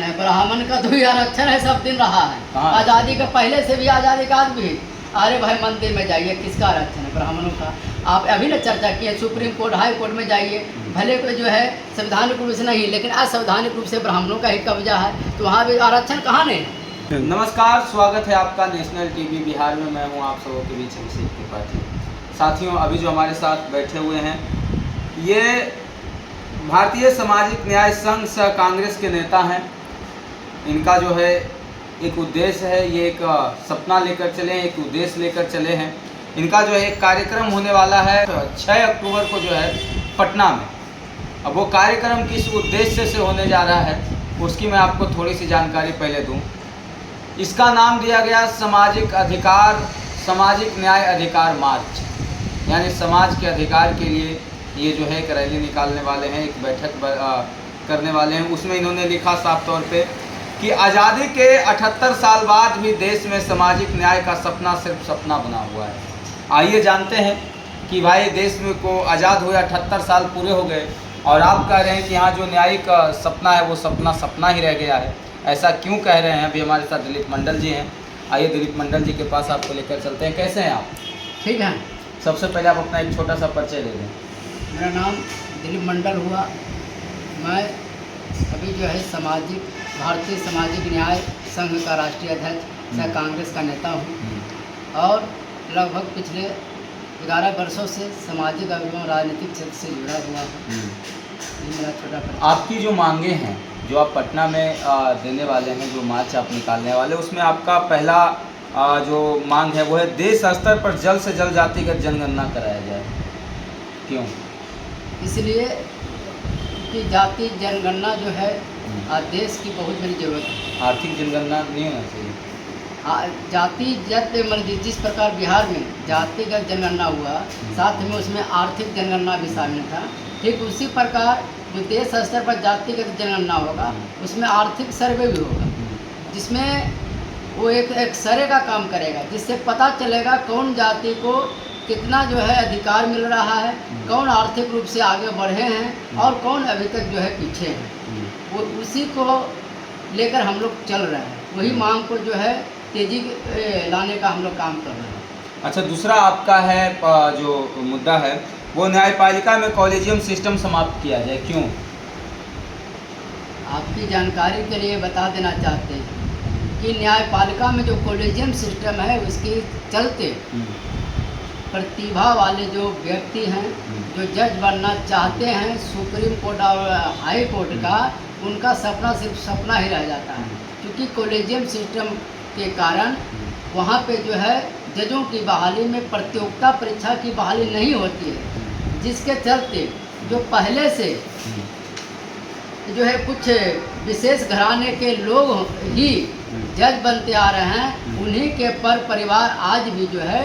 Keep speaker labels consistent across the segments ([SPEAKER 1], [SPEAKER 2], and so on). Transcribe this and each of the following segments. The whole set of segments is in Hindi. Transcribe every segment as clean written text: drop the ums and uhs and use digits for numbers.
[SPEAKER 1] है, ब्राह्मण का तो यार आरक्षण है, सब दिन रहा है।
[SPEAKER 2] कहाँ?
[SPEAKER 1] आज़ादी का पहले से भी आज़ादी का आज भी। अरे भाई मंदिर में जाइए, किसका आरक्षण है? ब्राह्मणों का। आप अभी ना चर्चा किए, सुप्रीम कोर्ट हाई कोर्ट में जाइए, भले को जो है संवैधानिक रूप से नहीं, लेकिन असंवैधानिक रूप से ब्राह्मणों का ही कब्जा है, तो वहाँ भी आरक्षण कहाँ नहीं है?
[SPEAKER 2] नमस्कार, स्वागत है आपका नेशनल टीवी बिहार में। मैं हूं आप सबों के बीच अभिषेक त्रिपाठी। साथियों, अभी जो हमारे साथ बैठे हुए हैं ये भारतीय सामाजिक न्याय संघ सह कांग्रेस के नेता हैं। इनका जो है एक उद्देश्य है, ये एक सपना लेकर चले हैं, एक उद्देश्य लेकर चले हैं। इनका जो है एक कार्यक्रम होने वाला है 6 अक्टूबर को जो है पटना में। अब वो कार्यक्रम किस उद्देश्य से होने जा रहा है उसकी मैं आपको थोड़ी सी जानकारी पहले दूं। इसका नाम दिया गया सामाजिक न्याय अधिकार मार्च, यानी समाज के अधिकार के लिए ये जो है एक रैली निकालने वाले हैं, एक बैठक करने वाले हैं। उसमें इन्होंने लिखा साफ तौर पे कि आज़ादी के 78 साल बाद भी देश में सामाजिक न्याय का सपना सिर्फ सपना बना हुआ है। आइए जानते हैं कि भाई देश में को आज़ाद हुए 78 साल पूरे हो गए और आप कह रहे हैं कि यहाँ जो न्यायिक सपना है वो सपना ही रह गया है। ऐसा क्यों कह रहे हैं? अभी हमारे साथ दिलीप मंडल जी हैं। आइए दिलीप मंडल जी के पास आपको लेकर चलते हैं। कैसे हैं आप?
[SPEAKER 1] ठीक है।
[SPEAKER 2] सबसे पहले आप अपना एक छोटा सा परिचय दे दें।
[SPEAKER 1] मेरा नाम दिलीप मंडल हुआ। मैं अभी जो है भारतीय सामाजिक न्याय संघ का राष्ट्रीय अध्यक्ष सह कांग्रेस का नेता हूँ और लगभग पिछले 11 वर्षों से सामाजिक एवं राजनीतिक क्षेत्र से जुड़ा हुआ हूँ। ये मेरा छोटा परिचय।
[SPEAKER 2] आपकी जो मांगे हैं, जो आप पटना में देने वाले हैं, जो मार्च आप निकालने वाले, उसमें आपका पहला जो मांग है वो है देश स्तर पर जल्द से जल्द जातिगत जनगणना कराया जाए। क्यों? इसलिए
[SPEAKER 1] कि जाति जनगणना जो है देश की बहुत बड़ी जरूरत है।
[SPEAKER 2] आर्थिक जनगणना नहीं होना चाहिए।
[SPEAKER 1] जातिगत मतलब जिस प्रकार बिहार में जातिगत जनगणना हुआ, साथ में उसमें आर्थिक जनगणना भी शामिल था, ठीक उसी प्रकार जो देश स्तर पर जातिगत जनगणना होगा उसमें आर्थिक सर्वे भी होगा, जिसमें वो एक सर्वे का काम करेगा, जिससे पता चलेगा कौन जाति को कितना जो है अधिकार मिल रहा है, कौन आर्थिक रूप से आगे बढ़े हैं और कौन अभी तक जो है पीछे हैं। वो उसी को लेकर हम लोग चल रहे हैं, वही मांग को जो है तेजी लाने का हम लोग काम कर रहे हैं।
[SPEAKER 2] अच्छा, दूसरा आपका है जो मुद्दा है वो न्यायपालिका में कॉलेजियम सिस्टम समाप्त किया जाए। क्यों?
[SPEAKER 1] आपकी जानकारी के लिए बता देना चाहते हैं कि न्यायपालिका में जो कॉलेजियम सिस्टम है उसके चलते प्रतिभा वाले जो व्यक्ति हैं, जो जज बनना चाहते हैं सुप्रीम कोर्ट और हाई कोर्ट का, उनका सपना सिर्फ सपना ही रह जाता है। क्योंकि कॉलेजियम सिस्टम के कारण वहाँ पे जो है जजों की बहाली में प्रतियोगिता परीक्षा की बहाली नहीं होती है, जिसके चलते जो पहले से जो है कुछ विशेष घराने के लोग ही जज बनते आ रहे हैं, उन्हीं के पर परिवार आज भी जो है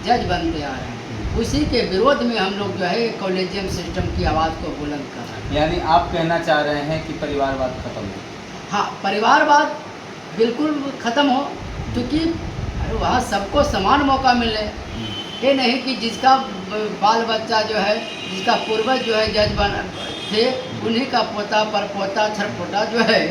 [SPEAKER 1] जज बनते आ रहे हैं। उसी के विरोध में हम लोग जो है कॉलेजियम सिस्टम की आवाज़ को बुलंद कर रहे हैं।
[SPEAKER 2] यानी आप कहना चाह रहे हैं कि परिवारवाद खत्म हो?
[SPEAKER 1] हाँ, परिवारवाद बिल्कुल ख़त्म हो, क्योंकि वहाँ सबको समान मौका मिले। ये नहीं कि जिसका बाल बच्चा जो है, जिसका पूर्वज जो है जज बन थे, उन्हीं का पोता परपोता छरपोता जो है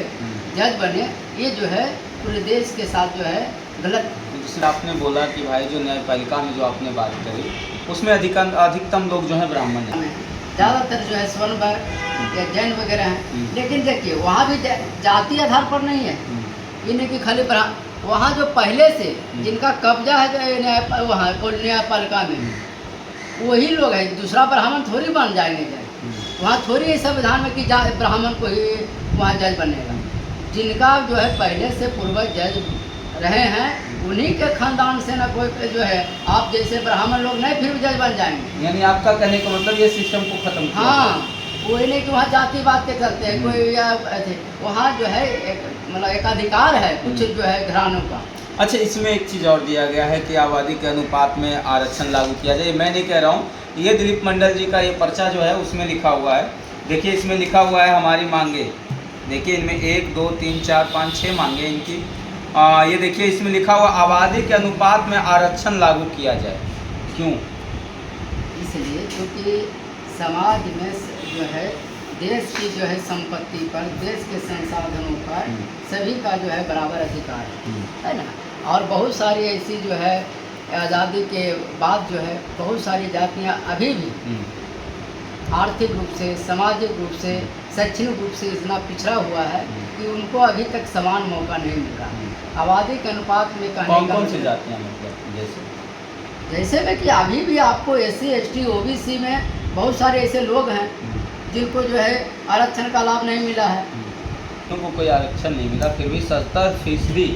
[SPEAKER 1] जज बने, ये जो है पूरे देश के साथ जो है गलत।
[SPEAKER 2] जिससे आपने बोला कि भाई जो न्यायपालिका में जो आपने बात करी उसमें अधिकतम लोग जो है ब्राह्मण हैं,
[SPEAKER 1] ज़्यादातर जो है स्वर्ण वर्ग या जैन वगैरह हैं। लेकिन देखिए वहाँ भी जाति आधार पर नहीं है, ये नहीं कि खाली वहाँ जो पहले से जिनका कब्जा है वहाँ न्यायपालिका में वही लोग हैं, दूसरा ब्राह्मण थोड़ी बन जाएंगे जज। वहाँ थोड़ी संविधान में कि ब्राह्मण को ही वहाँ जज बनेगा। जिनका जो है पहले से पूर्वज जज रहे हैं उन्हीं के खानदान से ना कोई जो है आप जैसे ब्राह्मण लोग नहीं फिर भी जज बन जाएंगे।
[SPEAKER 2] यानी आपका कहने का मतलब ये सिस्टम को खत्म किया।
[SPEAKER 1] हाँ, वही नहीं कि वहाँ जातिवाद के चलते हैं कोई या वहाँ जो है एक अधिकार है कुछ जो है घरानों का।
[SPEAKER 2] अच्छा, इसमें एक चीज़ और दिया गया है कि आबादी के अनुपात में आरक्षण लागू किया जाए। मैं नहीं कह रहा हूँ, ये दिलीप मंडल जी का ये पर्चा जो है उसमें लिखा हुआ है। देखिए इसमें लिखा हुआ है हमारी मांगे। देखिए इनमें 1 2 3 4 5 6 मांगे इनकी। ये देखिए इसमें लिखा हुआ आबादी के अनुपात में आरक्षण लागू किया जाए। क्यों?
[SPEAKER 1] इसलिए क्योंकि समाज में जो है देश की जो है संपत्ति पर, देश के संसाधनों पर सभी का जो है बराबर अधिकार है ना। और बहुत सारी ऐसी जो है आज़ादी के बाद जो है बहुत सारी जातियां अभी भी आर्थिक रूप से, सामाजिक रूप से, शैक्षणिक रूप से इतना पिछड़ा हुआ है कि उनको अभी तक समान मौका नहीं मिल रहा। आबादी के अनुपात में
[SPEAKER 2] कौन सी जातियाँ मतलब
[SPEAKER 1] जैसे में कि अभी भी आपको SC ST OBC में बहुत सारे ऐसे लोग हैं जिनको जो है आरक्षण का लाभ नहीं मिला है।
[SPEAKER 2] उनको कोई आरक्षण नहीं मिला, फिर भी 70%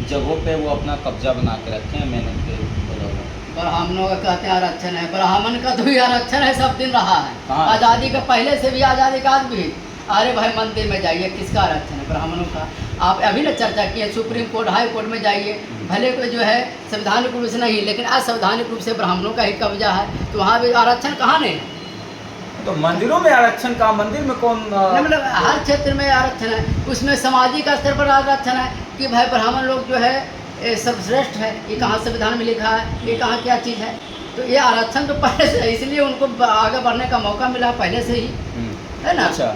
[SPEAKER 2] जगहों पे वो अपना कब्जा बना के रखे हैं मेहनत के बदौलत।
[SPEAKER 1] ब्राह्मणों का कहते हैं आरक्षण है, ब्राह्मण का तो भी आरक्षण है, सब दिन रहा है।
[SPEAKER 2] हाँ।
[SPEAKER 1] आज़ादी का पहले से भी आज़ादी का आज भी। अरे भाई मंदिर में जाइए, किसका आरक्षण है? ब्राह्मणों का। आप अभी ना चर्चा किए, सुप्रीम कोर्ट, हाई कोर्ट में जाइए, भले कोई जो है संवैधानिक रूप से नहीं, लेकिन असंवैधानिक रूप से ब्राह्मणों का ही कब्जा है, तो वहाँ भी आरक्षण कहाँ नहीं है?
[SPEAKER 2] तो मंदिरों में आरक्षण का, मंदिर में कौन
[SPEAKER 1] मतलब हर क्षेत्र में आरक्षण है। उसमें सामाजिक स्तर पर आरक्षण है कि भाई ब्राह्मण लोग जो है सर्वश्रेष्ठ है। ये कहाँ संविधान में लिखा है? ये कहाँ क्या चीज़ है? तो ये आरक्षण तो पहले से है, इसलिए उनको आगे बढ़ने का मौका मिला पहले से ही, है ना।
[SPEAKER 2] अच्छा,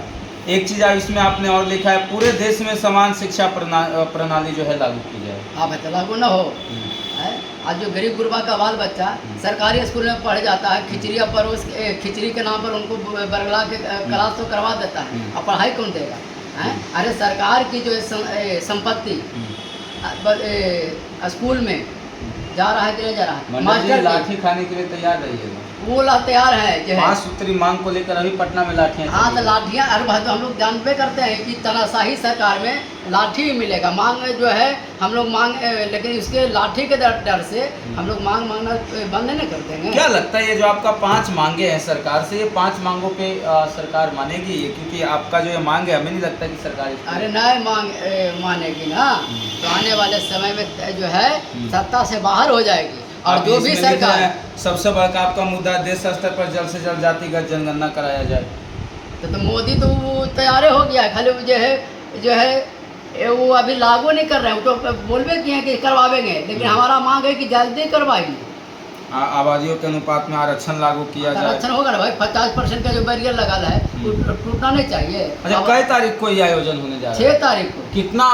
[SPEAKER 2] एक चीज़ इसमें आपने और लिखा है, पूरे देश में समान शिक्षा प्रणाली जो है लागू की जाए।
[SPEAKER 1] हाँ भाई, तो लागू ना हो। आज जो गरीब गुरबा का बाल बच्चा सरकारी स्कूल में पढ़ जाता है, खिचड़ी परोस खिचड़ी के नाम पर उनको बरगला के क्लास तो करवा देता है, और पढ़ाई कौन देगा? अरे सरकार की जो संपत्ति स्कूल में जा रहा है कि नहीं जा रहा है?
[SPEAKER 2] मास्टर लाठी खाने के लिए तैयार रहिएगा।
[SPEAKER 1] वो तैयार है जो है
[SPEAKER 2] 5 सूत्री मांग को लेकर अभी पटना में लाठियाँ।
[SPEAKER 1] हाँ, तो लाठियाँ, अरे भाई तो हम लोग जानते करते हैं कि तानाशाही सरकार में लाठी ही मिलेगा। मांग जो है हम लोग मांग, लेकिन इसके लाठी के डर से हम लोग मांगना बंद नहीं कर देंगे।
[SPEAKER 2] क्या लगता है ये जो आपका 5 मांगे हैं सरकार से, ये 5 मांगों पे सरकार मानेगी? ये क्योंकि आपका जो ये मांग है, हमें नहीं लगता कि सरकार
[SPEAKER 1] अरे नहीं मानेगी ना, तो आने वाले समय में जो है सत्ता से बाहर हो जाएगी। और जो भी सरकार,
[SPEAKER 2] सबसे बड़ा आपका मुद्दा देश स्तर पर जल्द से जल्द जातिगत जनगणना कराया जाए।
[SPEAKER 1] तो मोदी तो वो तैयार हो गया है, खाली जो है वो अभी लागू नहीं कर रहे हैं। वो तो बोलबे किए हैं कि करवाएंगे, लेकिन हमारा मांग है कि जल्दी करवाएंगे।
[SPEAKER 2] आबादियों के अनुपात में आरक्षण लागू किया जाए।
[SPEAKER 1] आरक्षण होगा ना भाई, 50% का जो बैरियर लगा है वो टूटना नहीं चाहिए।
[SPEAKER 2] अच्छा, कई तारीख को ये आयोजन होने जा रहा है?
[SPEAKER 1] 6 तारीख को।
[SPEAKER 2] कितना?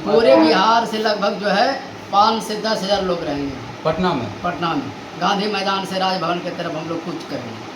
[SPEAKER 1] पूरे बिहार से लगभग जो है 5 से 10 हज़ार लोग रहेंगे
[SPEAKER 2] पटना में।
[SPEAKER 1] गांधी मैदान से राजभवन की तरफ हम लोग कूच करेंगे।